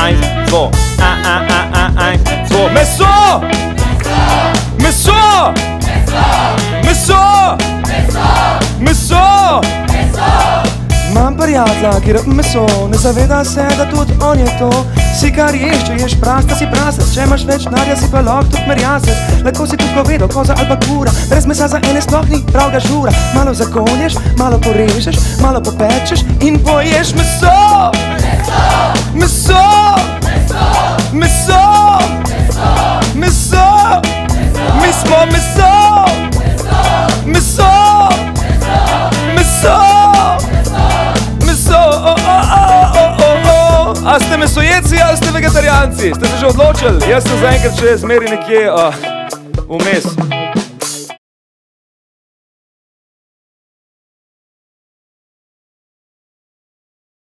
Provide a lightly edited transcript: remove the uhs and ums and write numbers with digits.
1, 2, 1, 2. Meso! Meso! Meso! Meso! Imam prijatelja, ki rab meso, ne zaveda se, da tudi on je to. Si kar ješ, če ješ prasta, si prasec, če imaš več narja, si pa lahko tudi merjasec. Lahko si tudi govedo, koza ali pa kura, brez mesa za ene sploh ni pravga žura. Malo zakolješ, malo porežeš, malo popečeš in poješ meso! Meso! Meso! Meso! Mi smo meso! Meso! Meso! A ste mesojeci ali ste vegetarijanci? Ste se že odločili? Jaz sem zaenkrat še zmeri nekje vmes.